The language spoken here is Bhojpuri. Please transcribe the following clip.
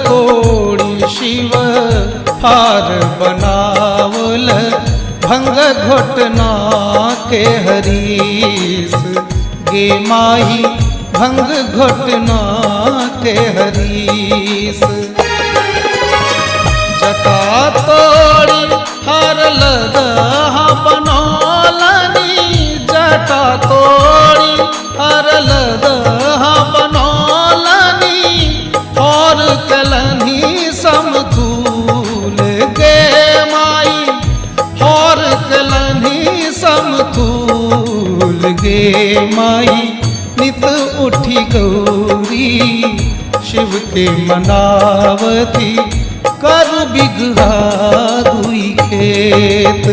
तोड़ी शिव हार बनावल भंग घोटना के हरीस गे माई भंग घोटना के हरीस। जटा तोड़ी हार लदहा बनौलनी जटा तोड़ी हार लदहा बनौलनी और कलनी समतूल गे माई और कलनी समतूल गे माई। नित उठी गौरी शिव के मनावती कर बिगहा दुई खेत।